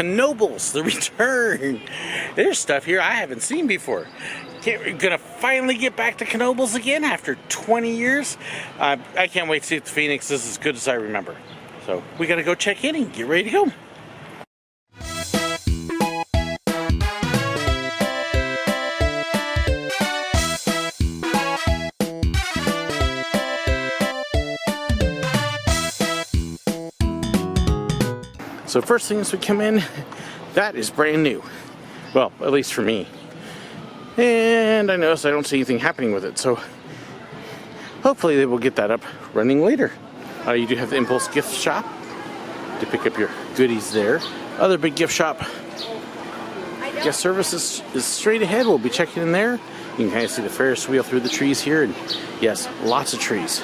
Knoebels, the return. There's stuff here I haven't seen before. Gonna finally get back to Knoebels again after 20 years. I can't wait to see if the Phoenix is as good as I remember. So we gotta go check in and get ready to go. So first thing as we come in, that is brand new. Well, at least for me. And I notice I don't see anything happening with it, so hopefully they will get that up running later. You do have the Impulse gift shop to pick up your goodies there. Other big gift shop. Guest services is straight ahead. We'll be checking in there. You can kind of see the Ferris wheel through the trees here, and yes, lots of trees.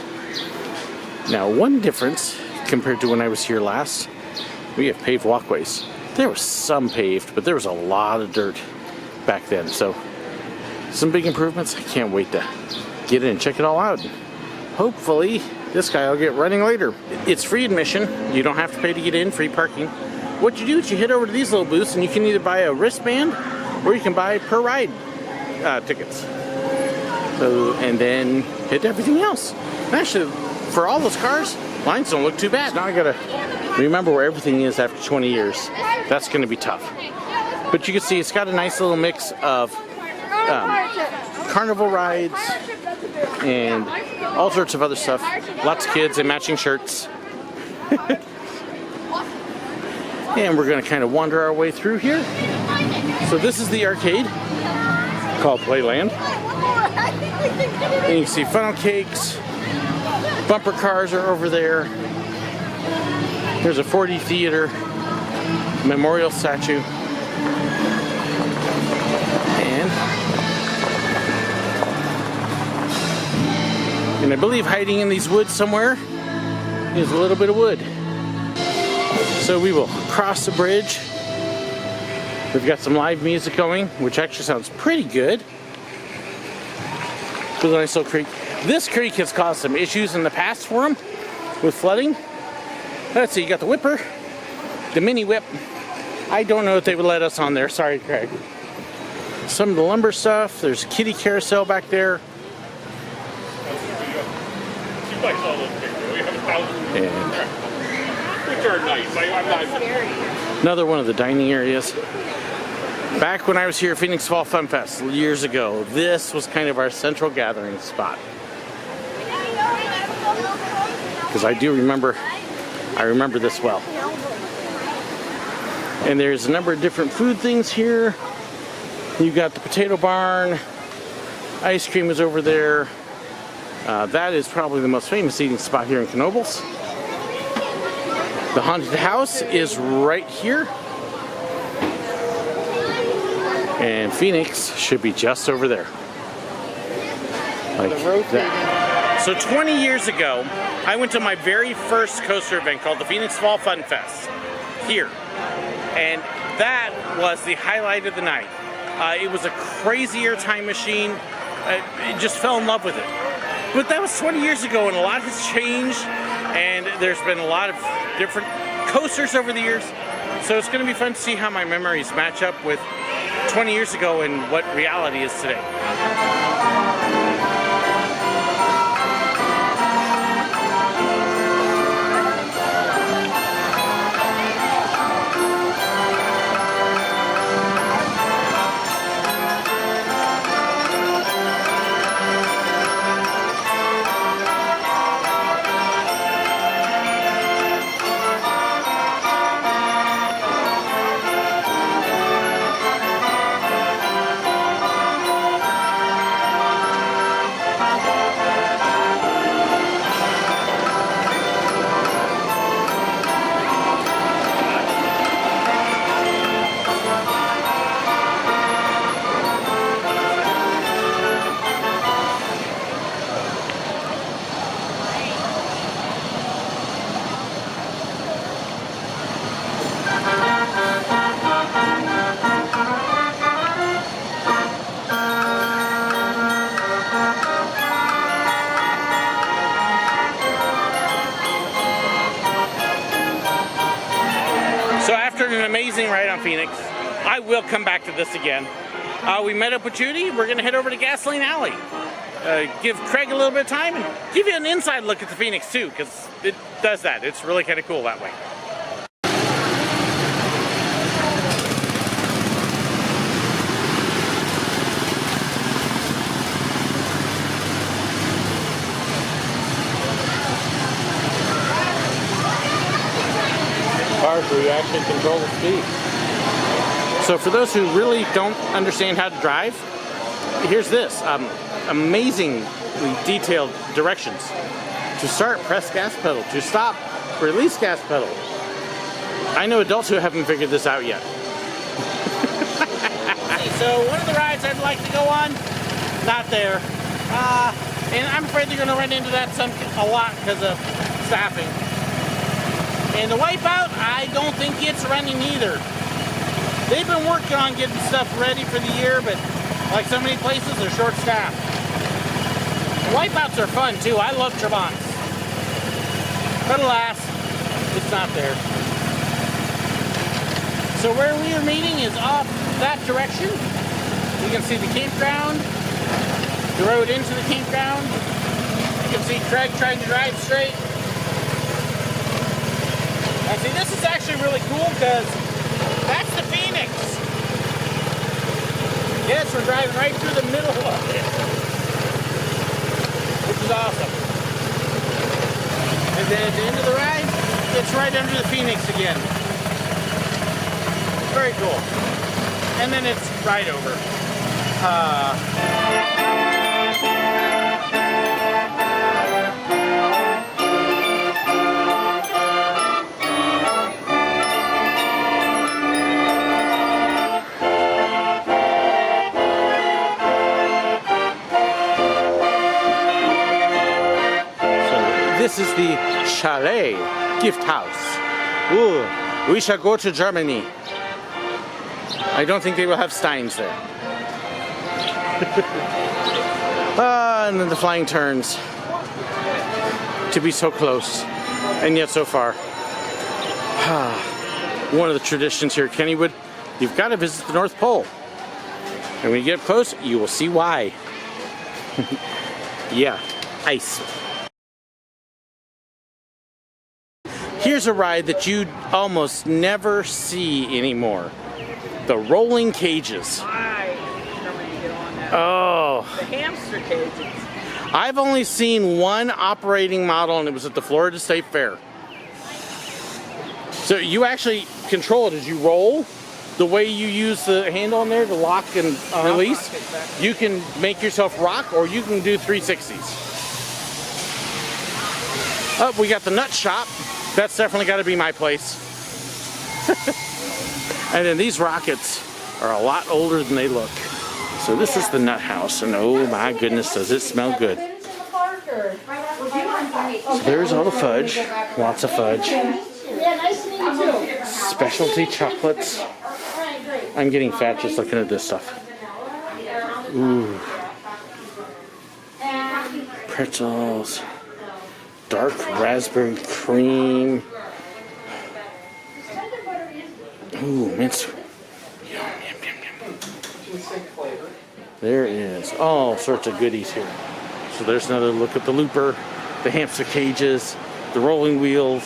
Now, one difference compared to when I was here last, we have paved walkways. There was some paved, but there was a lot of dirt back then. So some big improvements. I can't wait to get in and check it all out. Hopefully this guy will get running later. It's free admission. You don't have to pay to get in, free parking. What you do is you head over to these little booths and you can either buy a wristband or you can buy per ride tickets. So, and then hit everything else. Actually, for all those cars, lines don't look too bad. Now I gotta remember where everything is after 20 years. That's gonna be tough. But you can see it's got a nice little mix of carnival rides and all sorts of other stuff. Lots of kids and matching shirts. And we're gonna kind of wander our way through here. So this is the arcade called Playland. And you can see funnel cakes, bumper cars are over there. There's a 4D theater, memorial statue, and I believe hiding in these woods somewhere is a little bit of wood. So we will cross the bridge. We've got some live music going, which actually sounds pretty good. There's a nice little creek. This creek has caused some issues in the past for them with flooding. Let's see, you got the whipper, the mini whip. I don't know if they would let us on there. Sorry, Craig. Some of the lumber stuff. There's a kiddie carousel back there. Which are nice. I'm not... Another one of the dining areas. Back when I was here at Phoenix Fall Fun Fest years ago, this was kind of our central gathering spot. Because I remember this well. And there's a number of different food things here. You got the potato barn. Ice cream is over there. That is probably the most famous eating spot here in Knoebels. The haunted house is right here. And Phoenix should be just over there. Like that. So 20 years ago, I went to my very first coaster event called the Phoenix Fall Fun Fest here. And that was the highlight of the night. It was a crazier time machine. I just fell in love with it. But that was 20 years ago, and a lot has changed, and there's been a lot of different coasters over the years. So it's going to be fun to see how my memories match up with 20 years ago and what reality is today. interesting ride on Phoenix. I will come back to this again. We met up with Judy. We're gonna head over to Gasoline Alley. Give Craig a little bit of time and give you an inside look at the Phoenix too, because it does that. It's really kind of cool that way. Cars where you actually control the speed. So for those who really don't understand how to drive, here's this. Amazingly detailed directions. To start, press gas pedal. To stop, release gas pedal. I know adults who haven't figured this out yet. So one of the rides I'd like to go on, not there. And I'm afraid they're going to run into that a lot because of staffing. And the Wipeout, I don't think it's running either. They've been working on getting stuff ready for the year, but like so many places, they're short-staffed. Wipeouts are fun too. I love Trabants. But alas, it's not there. So where we are meeting is off that direction. You can see the campground, the road into the campground. You can see Craig trying to drive straight. And see, this is actually really cool because that's the Phoenix. Yes, we're driving right through the middle of it, which is awesome. And then at the end of the ride, it's right under the Phoenix again. Very cool. And then it's right over. This is the Chalet gift house. Ooh, we shall go to Germany. I don't think they will have Steins there. And then the flying turns. To be so close, and yet so far. One of the traditions here at Kennywood, you've got to visit the North Pole. And when you get up close, you will see why. Yeah, ice. Here's a ride that you'd almost never see anymore. The rolling cages. I remember you get on that. Oh. The hamster cages. I've only seen one operating model, and it was at the Florida State Fair. So you actually control it as you roll. The way you use the handle on there to lock and release, Exactly. you can make yourself rock, or you can do 360s. Oh, we got the nut shop. That's definitely got to be my place. And then these rockets are a lot older than they look. So this is the nut house, and oh my goodness, does it smell good. So there's all the fudge, lots of fudge. Specialty chocolates. I'm getting fat just looking at this stuff. Ooh. Pretzels. Dark raspberry cream. Ooh, mince. Yum, yum, yum, yum. There is all sorts of goodies here. So there's another look at the looper, the hamster cages, the rolling wheels.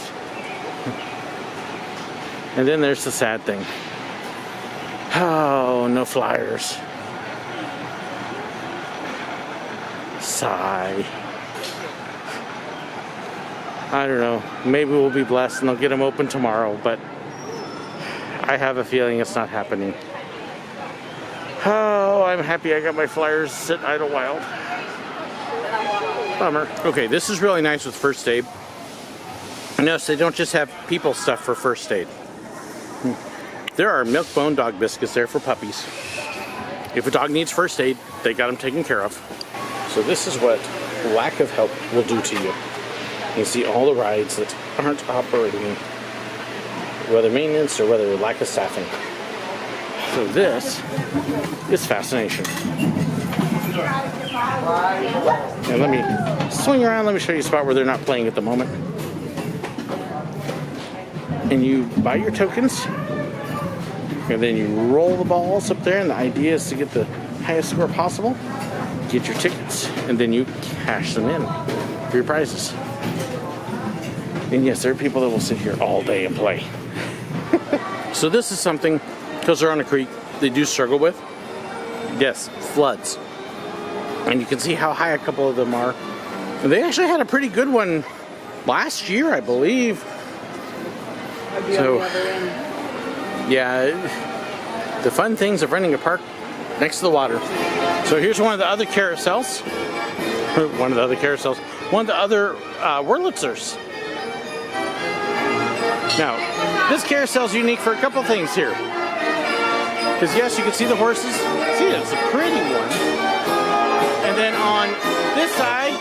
And then there's the sad thing. Oh, no flyers. Sigh. I don't know. Maybe we'll be blessed and they'll get them open tomorrow, but I have a feeling it's not happening. Oh, I'm happy I got my flyers sit Idlewild. Bummer. Okay, this is really nice with first aid. Notice they don't just have people stuff for first aid. There are milk bone dog biscuits there for puppies. If a dog needs first aid, they got them taken care of. So this is what lack of help will do to you. You see all the rides that aren't operating, whether maintenance or whether lack of staffing. So this is fascination. And let me swing around, let me show you a spot where they're not playing at the moment. And you buy your tokens, And then you roll the balls up there, and the idea is to get the highest score possible. Get your tickets, and then you cash them in for your prizes. And yes, there are people that will sit here all day and play. So this is something, because they're on a creek, they do struggle with. Yes, floods. And you can see how high a couple of them are. And they actually had a pretty good one last year, I believe. So, yeah, the fun things of renting a park next to the water. So here's one of the other carousels. One of the other Wurlitzers. Now, this carousel is unique for a couple things here. Because yes, you can see the horses. See, it's a pretty one. And then on this side,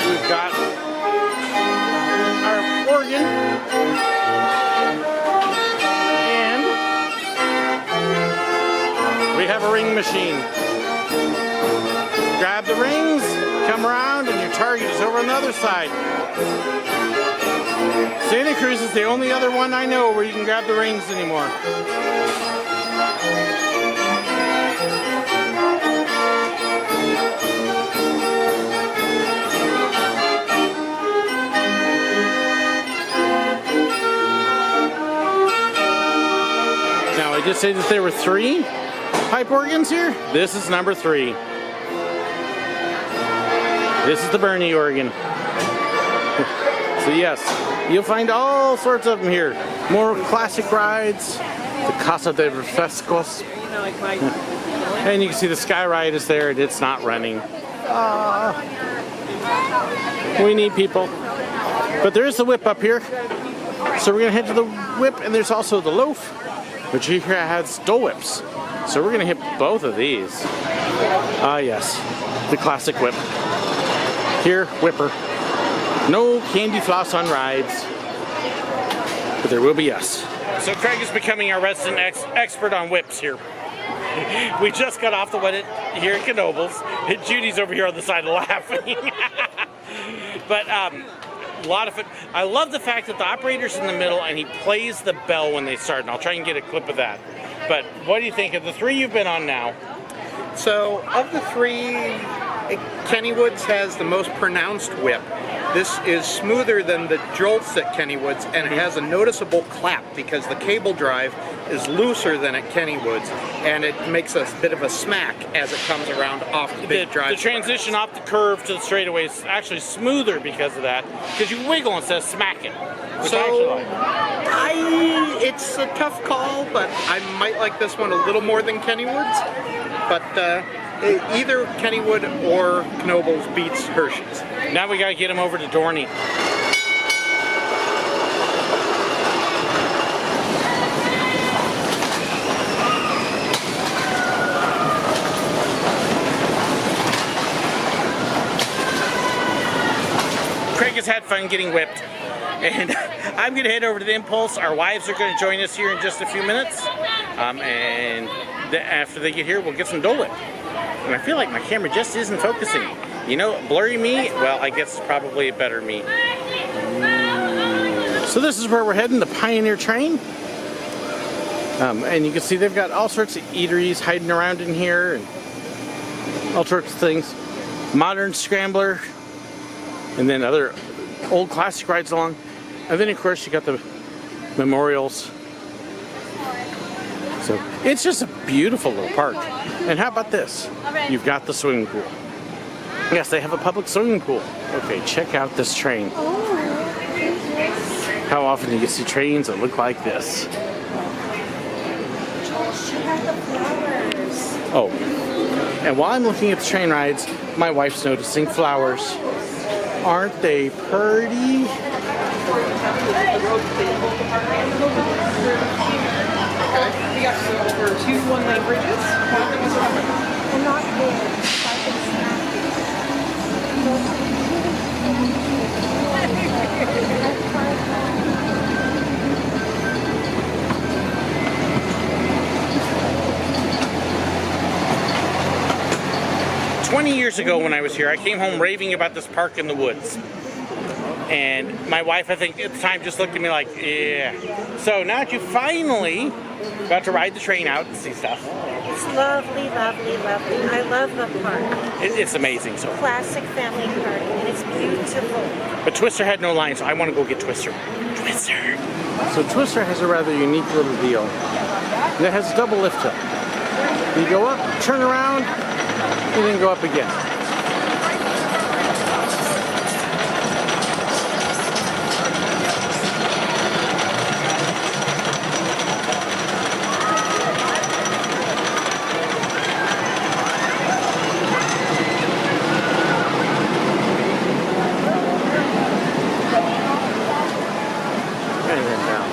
we've got our organ. And we have a ring machine. Grab the rings, come around, and your target is over on the other side. Santa Cruz is the only other one I know where you can grab the rings anymore. Now, I just said that there were 3 pipe organs here. This is number 3. This is the Bernie organ. So yes, you'll find all sorts of them here. More classic rides, the Casa de Refrescos. And you can see the Sky Ride is there and it's not running. We need people. But there is the whip up here. So we're gonna head to the whip, and there's also the loaf, which here has Dole Whips. So we're gonna hit both of these. Yes, the classic whip. Here, Whipper. No candy floss on rides, but there will be us. So Craig is becoming our resident expert on whips here. We just got off the one here at Knoebels. Judy's over here on the side laughing. But a lot of it. I love the fact that the operator's in the middle and he plays the bell when they start, and I'll try and get a clip of that. But what do you think of the 3 you've been on now? So of the 3, Kennywood's has the most pronounced whip. This is smoother than the jolts at Kennywood's, and it has a noticeable clap because the cable drive is looser than at Kennywood's, and it makes a bit of a smack as it comes around off the big drive. The transition off the curve to the straightaway is actually smoother because of that, because you wiggle instead of smacking. So, it's a tough call, but I might like this one a little more than Kennywood's. But either Kennywood or Knoebels beats Hershey's. Now we gotta get him over to Dorney. Craig has had fun getting whipped. And I'm going to head over to the Impulse. Our wives are going to join us here in just a few minutes. And after they get here, we'll get some Dole Whip. And I feel like my camera just isn't focusing. You know, blurry me, well, I guess it's probably a better me. So this is where we're heading, the Pioneer train. And you can see they've got all sorts of eateries hiding around in here, and all sorts of things. Modern scrambler, and then other old classic rides along. And then of course you got the memorials. So it's just a beautiful little park. And how about this? You've got the swimming pool. Yes, they have a public swimming pool. Okay, check out this train. How often do you see trains that look like this? Oh, and while I'm looking at the train rides, my wife's noticing flowers. Aren't they pretty? We got to go over 2 one-lane bridges. I'm not there. Years ago when I was here, I came home raving about this park in the woods. And my wife, I think, at the time just looked at me like, yeah. So now that you finally About to ride the train out and see stuff. It's lovely, lovely, lovely. I love the park. It's amazing. So, Classic family park, and it's beautiful. but Twister had no line, so I want to go get Twister. Twister. So Twister has a rather unique little deal. It has a double lift hill. You go up, turn around, and then go up again. And then down.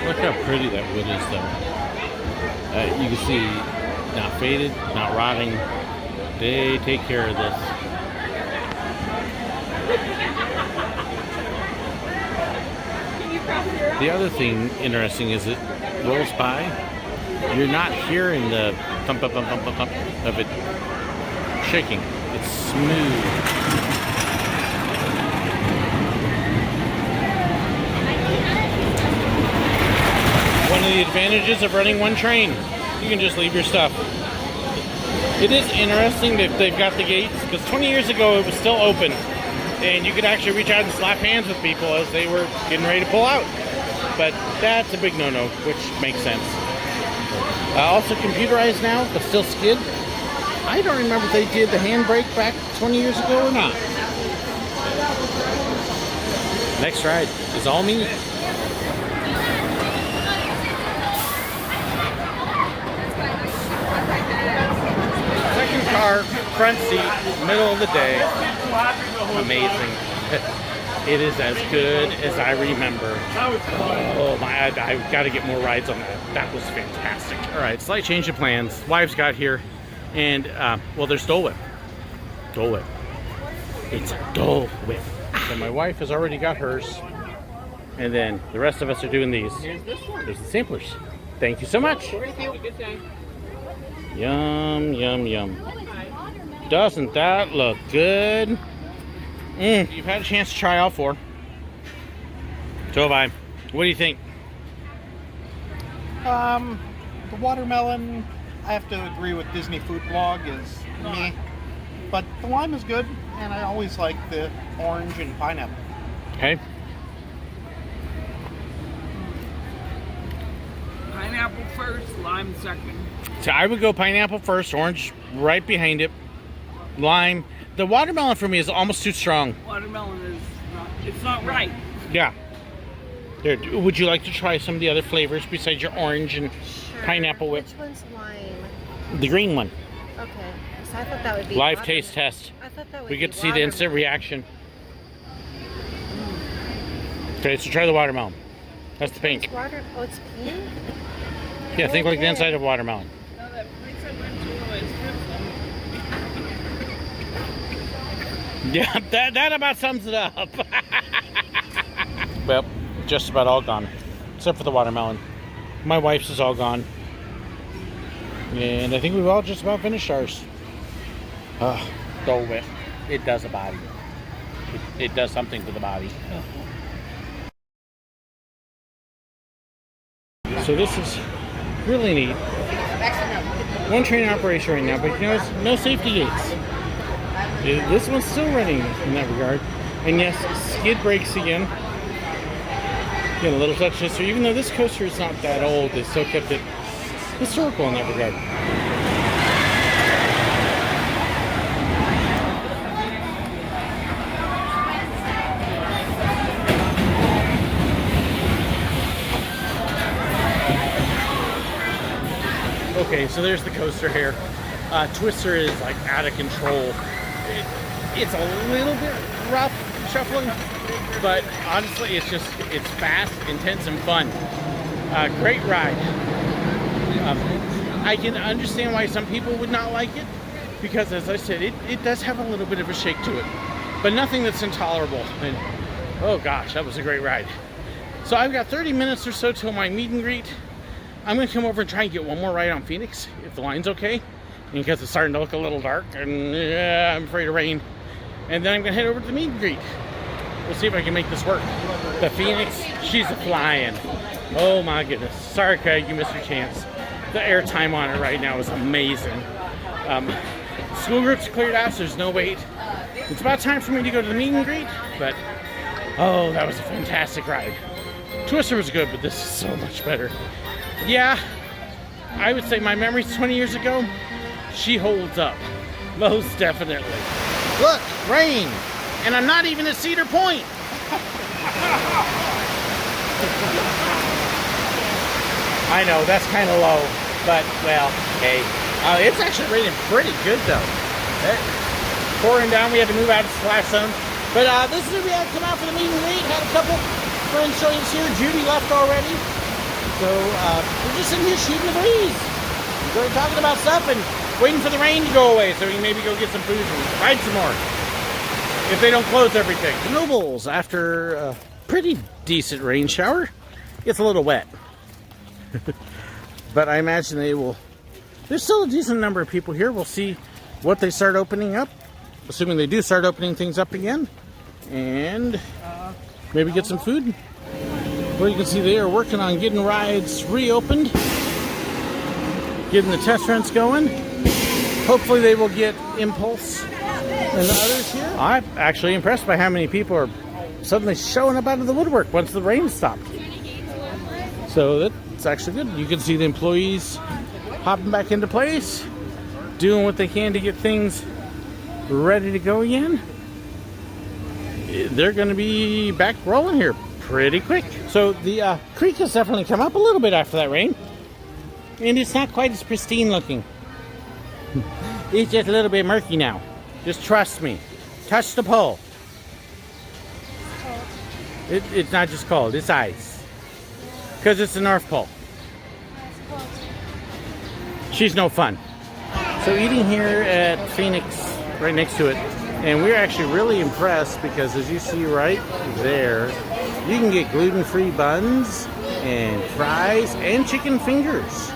Look how pretty that wood is, though. You can see, not faded, not rotting. They take care of this. The other thing interesting is it rolls by. You're not hearing the thump, thump, thump, thump, thump, thump of it shaking. It's smooth. One of the advantages of running one train, you can just leave your stuff. It is interesting that they've got the gates, because 20 years ago it was still open, and you could actually reach out and slap hands with people as they were getting ready to pull out. But that's a big no-no, which makes sense. Also computerized now, but still skid. I don't remember if they did the handbrake back 20 years ago or not. Next ride is all me. Second car, front seat, middle of the day. Amazing. It is as good as I remember. Oh my, I've got to get more rides on that. That was fantastic. All right, slight change of plans. Wives got here, and well, there's Dole Whip. Dole Whip. It's a Dole Whip. So my wife has already got hers, and then the rest of us are doing these. There's the samplers. Thank you so much. Yum, yum, yum. Doesn't that look good? You've had a chance to try all four. So have I. What do you think? The watermelon, I have to agree with Disney Food Blog, is meh. But the lime is good, and I always like the orange and pineapple. Okay. Pineapple first, lime second. So I would go pineapple first, orange right behind it, lime. The watermelon for me is almost too strong. Watermelon is not, it's not right. Yeah. There, would you like to try some of the other flavors besides your orange and pineapple whip? Which one's lime? The green one. Okay. So I thought that would be Live watermelon. taste test. I thought that would We be get to see the instant reaction. Okay, so try the watermelon. That's the pink. Water. Oh, it's pink. Yeah, think like the Okay. inside of watermelon. No, that makes it is Yeah, that about sums it up. Well, just about all gone, except for the watermelon. My wife's is all gone. And I think we've all just about finished ours. Dole Whip. It does a body. It does something to the body. So this is really neat. One train in operation right now, but you know, no safety gates. This one's still running in that regard. And yes, skid brakes again. Again, a little touch history. Even though this coaster is not that old, they still kept it historical in that regard. Okay, so there's the coaster here. Twister is like out of control. It's a little bit rough shuffling, but honestly, it's fast, intense, and fun. Great ride. I can understand why some people would not like it, because as I said, it does have a little bit of a shake to it, but nothing that's intolerable. And Oh gosh, that was a great ride. So I've got 30 minutes or so till my meet and greet. I'm gonna come over and try and get one more ride on Phoenix, if the line's okay. Because it's starting to look a little dark, and I'm afraid of rain. And then I'm gonna head over to the meet and greet. We'll see if I can make this work. The Phoenix, she's a flying. Oh my goodness. Sorry, Craig, you missed your chance. The airtime on it right now is amazing. School groups cleared out, so there's no wait. It's about time for me to go to the meet and greet, but oh, that was a fantastic ride. Twister was good, but this is so much better. Yeah, I would say my memories 20 years ago, she holds up. Most definitely. Look, rain, and I'm not even at Cedar Point. I know, that's kind of low, but, well, hey. It's actually raining pretty good, though. Pouring down, we had to move out of the splash zone. But this is where we had to come out for the meet and greet. Had a couple friends join us here. Judy left already. So we're just sitting here shooting the breeze. We're talking about stuff and waiting for the rain to go away so we can maybe go get some food and ride some more. If they don't close everything. Knoebels, after a pretty decent rain shower, it's a little wet. But I imagine they will. There's still a decent number of people here. We'll see what they start opening up. Assuming they do start opening things up again. And maybe get some food. Well, you can see they are working on getting rides reopened. Getting the test runs going. Hopefully they will get Impulse and the others here. I'm actually impressed by how many people are suddenly showing up out of the woodwork once the rain stopped. So that's actually good. You can see the employees hopping back into place, doing what they can to get things ready to go again. They're going to be back rolling here pretty quick. So the creek has definitely come up a little bit after that rain, and it's not quite as pristine looking. It's just a little bit murky now. Just trust me. Touch the pole. It's not just cold, it's ice. Because it's the North Pole. She's no fun. So eating here at Phoenix, right next to it, and we're actually really impressed because as you see right there, you can get gluten-free buns and fries and chicken fingers.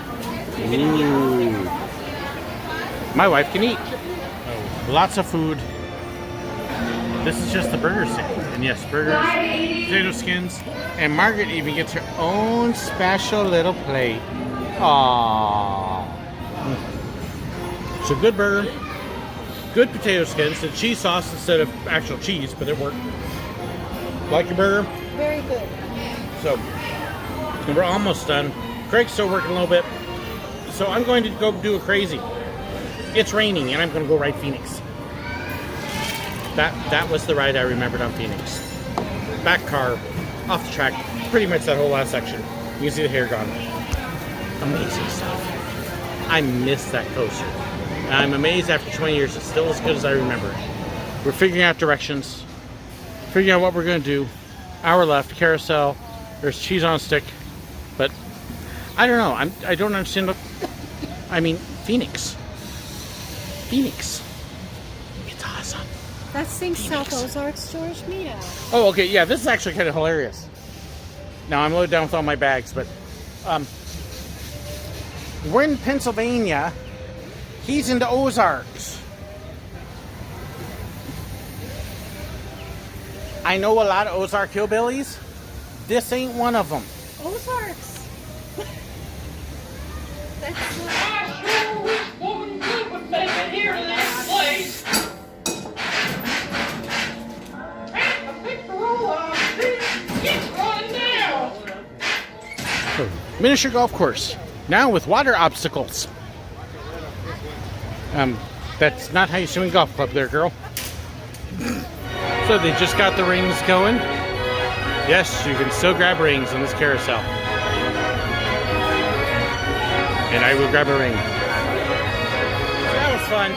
Ooh. My wife can eat. Lots of food. This is just the burger stand. And yes, burgers, potato skins, and Margaret even gets her own special little plate. Aww. So good burger, good potato skins, and cheese sauce instead of actual cheese, but it worked. Like your burger? Very good. So, and we're almost done. Craig's still working a little bit. So I'm going to go do a crazy. It's raining, and I'm going to go ride Phoenix. That was the ride I remembered on Phoenix. Back car, off the track, pretty much that whole last section. You can see the hair gone. Amazing stuff. I miss that coaster. And I'm amazed after 20 years, it's still as good as I remember. We're figuring out directions, figuring out what we're going to do. Hour left, carousel, there's cheese on a stick. But I don't know, I don't understand what, I mean, Phoenix. Phoenix. It's awesome. That's St. South Ozarks, George Mia. Oh, okay, yeah, this is actually kind of hilarious. Now, I'm loaded down with all my bags, but we're in Pennsylvania. He's into Ozarks. I know a lot of Ozark hillbillies. This ain't one of them. Ozarks. That's Miniature golf course, now with water obstacles. That's not how you swing golf club there, girl. So they just got the rings going. Yes, you can still grab rings on this carousel. And I will grab a ring. So that was fun.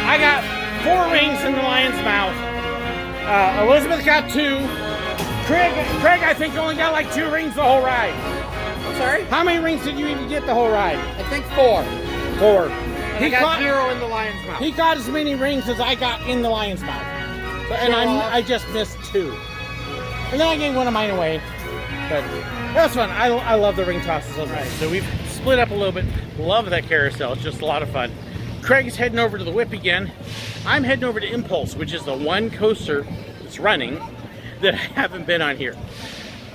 I got 4 rings in the lion's mouth. Elizabeth got 2. Craig, I think only got like 2 rings the whole ride. I'm sorry? How many rings did you even get the whole ride? I think 4. 4. He got 0 in the lion's mouth. He got as many rings as I got in the lion's mouth. So, and I just missed 2. And then I gave one of mine away. But that was fun. I love the ring tosses on the ride. So we've split up a little bit. Love that carousel. It's just a lot of fun. Craig's heading over to the whip again. I'm heading over to Impulse, which is the one coaster that's running that I haven't been on here.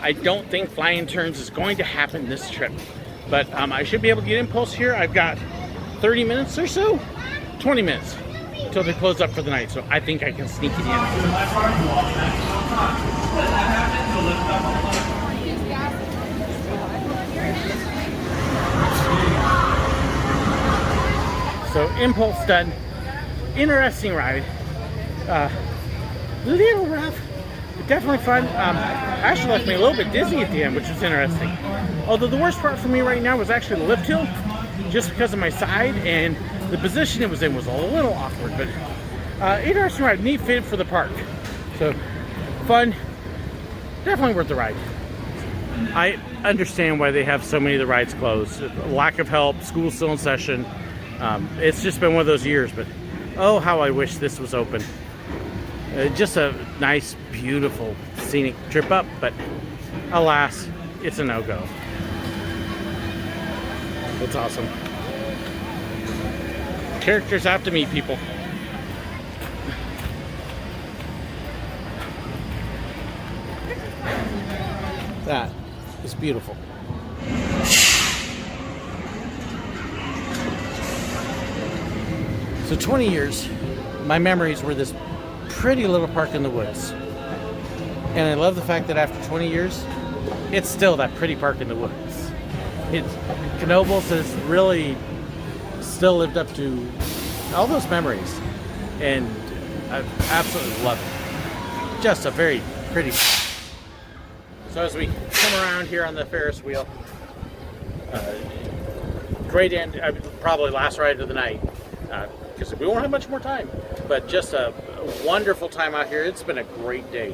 I don't think Flying Turns is going to happen this trip. But I should be able to get Impulse here. I've got 30 minutes or so, 20 minutes until they close up for the night. So I think I can sneak it in. So Impulse done. Interesting ride. Little rough, but definitely fun. Actually left me a little bit dizzy at the end, which was interesting. Although the worst part for me right now was actually the lift hill, just because of my side and the position it was in was a little awkward. But interesting ride, neat fit for the park. So fun, definitely worth the ride. I understand why they have so many of the rides closed. Lack of help, school's still in session. It's just been one of those years, but oh, how I wish this was open. Just a nice, beautiful, scenic trip up, but alas, it's a no-go. It's awesome. Characters have to meet people. That is beautiful. So 20 years, my memories were this pretty little park in the woods. And I love the fact that after 20 years, it's still that pretty park in the woods. Knoebels has really still lived up to all those memories. And I absolutely love it. Just a very pretty park. So as we come around here on the Ferris wheel, great end, probably last ride of the night. Because we won't have much more time, but just a wonderful time out here. It's been a great day,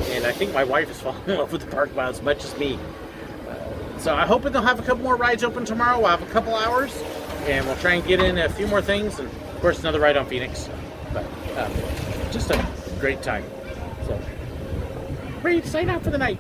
and I think my wife is falling in love with the park about as much as me. So I hope they'll have a couple more rides open tomorrow. We'll have a couple hours, and we'll try and get in a few more things, and of course another ride on Phoenix. But just a great time. So ready to sign out for the night.